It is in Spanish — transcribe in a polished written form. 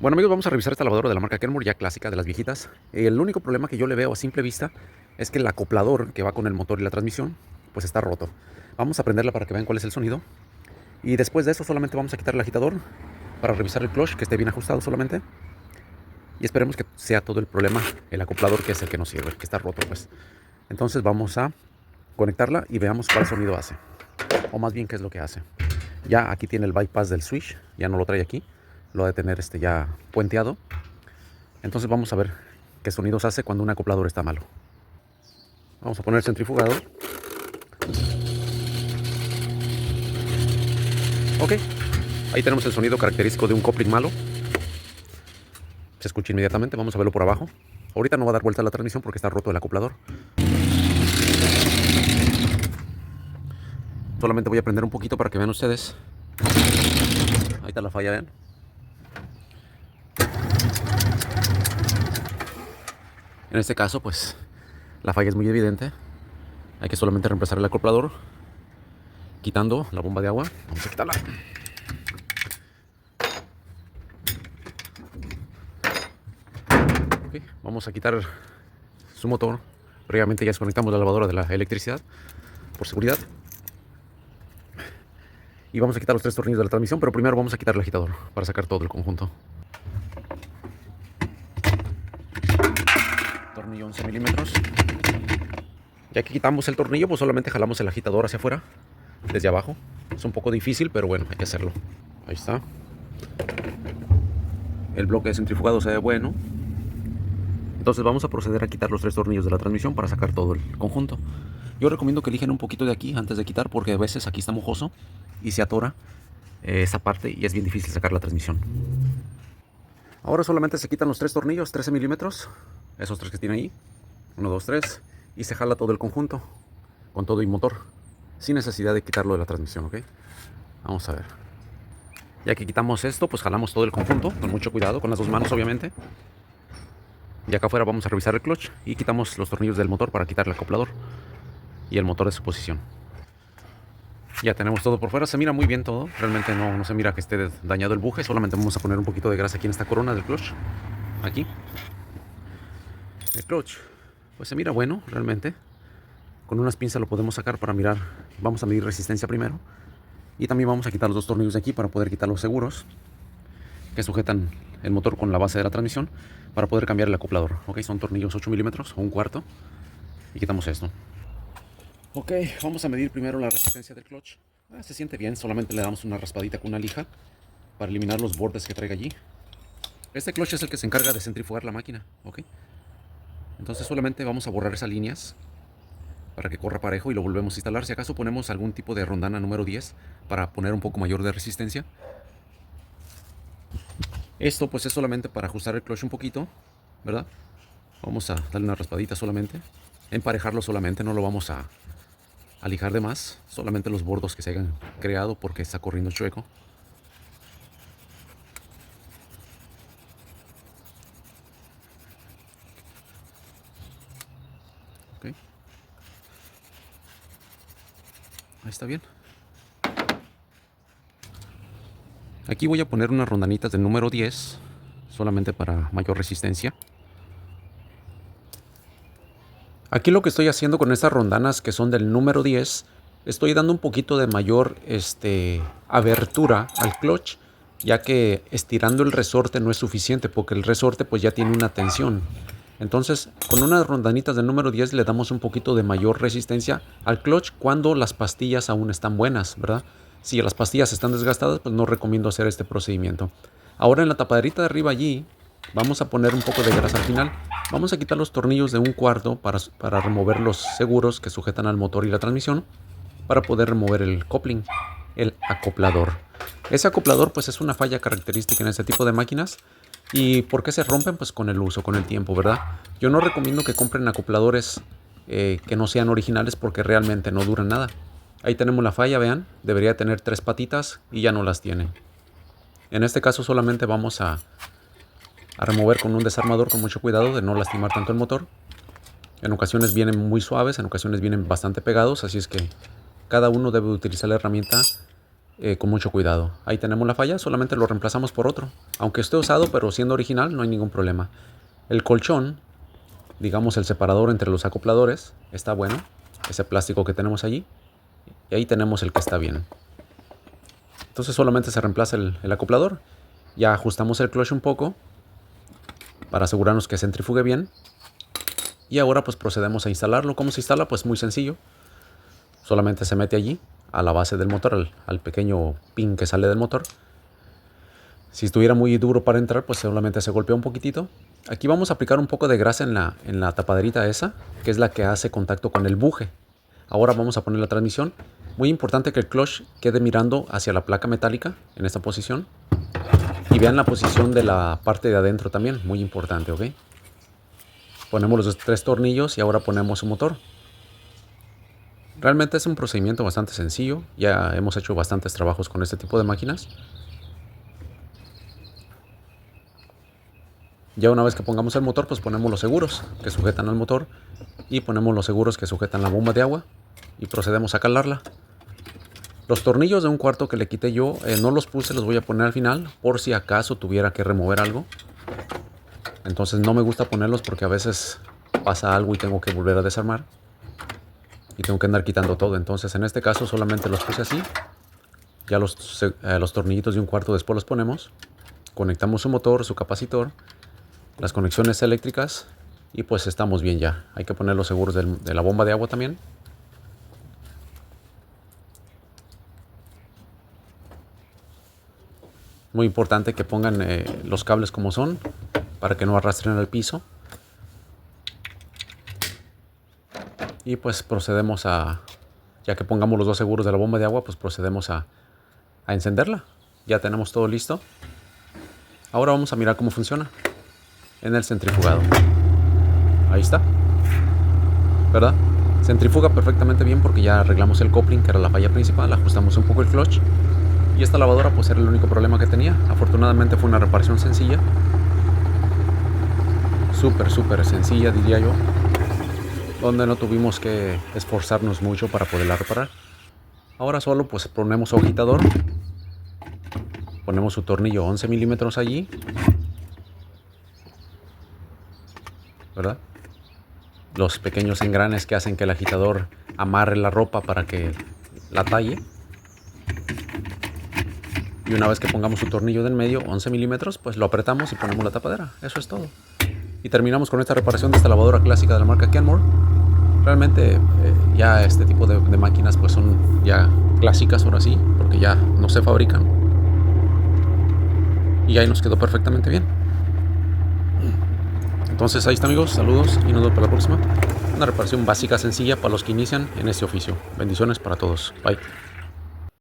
Bueno amigos, vamos a revisar esta lavadora de la marca Kenmore, ya clásica de las viejitas. El único problema que yo le veo a simple vista es que el acoplador que va con el motor y la transmisión pues está roto. Vamos a prenderla para que vean cuál es el sonido. Y después de eso solamente vamos a quitar el agitador para revisar el clutch, que esté bien ajustado solamente. Y esperemos que sea todo el problema el acoplador, que es el que nos sirve, que está roto pues. Entonces vamos a conectarla y veamos cuál sonido hace. O más bien qué es lo que hace. Ya aquí tiene el bypass del switch, ya no lo trae aquí. Lo ha de tener ya puenteado. Entonces vamos a ver qué sonidos hace cuando un acoplador está malo. Vamos a poner el centrifugador. Ok, ahí tenemos el sonido característico de un coupling malo. Se escucha inmediatamente, vamos a verlo por abajo. Ahorita no va a dar vuelta la transmisión porque está roto el acoplador. Solamente voy a prender un poquito para que vean ustedes. Ahí está la falla, vean. En este caso, pues, la falla es muy evidente. Hay que solamente reemplazar el acoplador, quitando la bomba de agua. Vamos a quitarla. Okay, vamos a quitar su motor. Previamente ya desconectamos la lavadora de la electricidad, por seguridad. Y vamos a quitar los 3 tornillos de la transmisión, pero primero vamos a quitar el agitador para sacar todo el conjunto. Tornillo 11 milímetros. Ya que quitamos el tornillo, pues solamente jalamos el agitador hacia afuera, desde abajo. Es un poco difícil, pero bueno, hay que hacerlo. Ahí está. El bloque de centrifugado se ve bueno. Entonces vamos a proceder a quitar los 3 tornillos de la transmisión para sacar todo el conjunto. Yo recomiendo que elijan un poquito de aquí antes de quitar, porque a veces aquí está mojoso y se atora esa parte y es bien difícil sacar la transmisión. Ahora solamente se quitan los 3 tornillos, 13 milímetros, esos 3 que tiene ahí, 1, 2, 3, y se jala todo el conjunto, con todo y motor, sin necesidad de quitarlo de la transmisión, ¿ok? Vamos a ver. Ya que quitamos esto, pues jalamos todo el conjunto, con mucho cuidado, con las 2 manos obviamente. Y acá afuera vamos a revisar el clutch y quitamos los tornillos del motor para quitar el acoplador y el motor de su posición. Ya tenemos todo por fuera, se mira muy bien todo, realmente no se mira que esté dañado el buje, solamente vamos a poner un poquito de grasa aquí en esta corona del clutch, aquí. El clutch, pues se mira bueno, realmente. Con unas pinzas lo podemos sacar para mirar, vamos a medir resistencia primero. Y también vamos a quitar los 2 tornillos de aquí para poder quitar los seguros que sujetan el motor con la base de la transmisión para poder cambiar el acoplador. Ok, son tornillos 8 milímetros o 1/4 y quitamos esto. Ok, vamos a medir primero la resistencia del clutch. Se siente bien, solamente le damos una raspadita con una lija para eliminar los bordes que traiga allí. Este clutch es el que se encarga de centrifugar la máquina, ok. Entonces solamente vamos a borrar esas líneas para que corra parejo y lo volvemos a instalar. Si acaso ponemos algún tipo de rondana número 10 para poner un poco mayor de resistencia. Esto pues es solamente para ajustar el clutch un poquito, ¿verdad? Vamos a darle una raspadita solamente, emparejarlo solamente, no lo vamos a lijar de más, solamente los bordos que se hayan creado porque está corriendo chueco. Okay. Ahí está bien. Aquí voy a poner unas rondanitas del número 10, solamente para mayor resistencia. Aquí lo que estoy haciendo con estas rondanas que son del número 10, estoy dando un poquito de mayor abertura al clutch, ya que estirando el resorte no es suficiente, porque el resorte pues ya tiene una tensión. Entonces con unas rondanitas del número 10 le damos un poquito de mayor resistencia al clutch cuando las pastillas aún están buenas, ¿verdad? Si las pastillas están desgastadas, pues no recomiendo hacer este procedimiento. Ahora en la tapaderita de arriba allí vamos a poner un poco de grasa al final. Vamos a quitar los tornillos de 1/4 para remover los seguros que sujetan al motor y la transmisión, para poder remover el coupling, el acoplador. Ese acoplador pues es una falla característica en este tipo de máquinas. ¿Y por qué se rompen? Pues con el uso, con el tiempo, ¿verdad? Yo no recomiendo que compren acopladores que no sean originales porque realmente no duran nada. Ahí tenemos la falla, vean, debería tener 3 patitas y ya no las tiene. En este caso solamente vamos a remover con un desarmador con mucho cuidado de no lastimar tanto el motor. En ocasiones vienen muy suaves, en ocasiones vienen bastante pegados, así es que cada uno debe utilizar la herramienta con mucho cuidado. Ahí tenemos la falla, solamente lo reemplazamos por otro. Aunque esté usado, pero siendo original, no hay ningún problema. El colchón, digamos el separador entre los acopladores, está bueno. Ese plástico que tenemos allí. Y ahí tenemos el que está bien. Entonces solamente se reemplaza el acoplador. Ya ajustamos el clutch un poco para asegurarnos que centrifugue bien. Y ahora pues procedemos a instalarlo. ¿Cómo se instala? Pues muy sencillo. Solamente se mete allí, a la base del motor, al pequeño pin que sale del motor. Si estuviera muy duro para entrar, pues solamente se golpea un poquitito. Aquí vamos a aplicar un poco de grasa en la tapaderita esa, que es la que hace contacto con el buje. Ahora vamos a poner la transmisión. Muy importante que el clutch quede mirando hacia la placa metálica, en esta posición. Y vean la posición de la parte de adentro también, muy importante, ¿ok? Ponemos los 3 tornillos y ahora ponemos su motor. Realmente es un procedimiento bastante sencillo. Ya hemos hecho bastantes trabajos con este tipo de máquinas. Ya una vez que pongamos el motor, pues ponemos los seguros que sujetan al motor y ponemos los seguros que sujetan la bomba de agua y procedemos a calarla. Los tornillos de 1/4 que le quité yo, no los puse, los voy a poner al final por si acaso tuviera que remover algo. Entonces no me gusta ponerlos porque a veces pasa algo y tengo que volver a desarmar y tengo que andar quitando todo. Entonces en este caso solamente los puse así. Ya los tornillitos de 1/4 después los ponemos. Conectamos su motor, su capacitor, las conexiones eléctricas y pues estamos bien ya. Hay que poner los seguros de la bomba de agua también. Muy importante que pongan los cables como son para que no arrastren al piso. Y pues procedemos a, ya que pongamos los 2 seguros de la bomba de agua, pues procedemos a encenderla. Ya tenemos todo listo. Ahora vamos a mirar cómo funciona en el centrifugado. Ahí está, ¿verdad? Centrifuga perfectamente bien porque ya arreglamos el coupling, que era la falla principal. Ajustamos un poco el clutch. Y esta lavadora pues era el único problema que tenía. Afortunadamente fue una reparación sencilla. Súper sencilla, diría yo. Donde no tuvimos que esforzarnos mucho para poderla reparar. Ahora solo pues ponemos su agitador. Ponemos su tornillo 11 milímetros allí, ¿verdad? Los pequeños engranes que hacen que el agitador amarre la ropa para que la talle. Y una vez que pongamos su tornillo del medio, 11 milímetros, pues lo apretamos y ponemos la tapadera. Eso es todo. Y terminamos con esta reparación de esta lavadora clásica de la marca Kenmore. Realmente ya este tipo de máquinas pues son ya clásicas ahora sí, porque ya no se fabrican. Y ahí nos quedó perfectamente bien. Entonces ahí está, amigos, saludos y nos vemos para la próxima. Una reparación básica sencilla para los que inician en este oficio. Bendiciones para todos. Bye.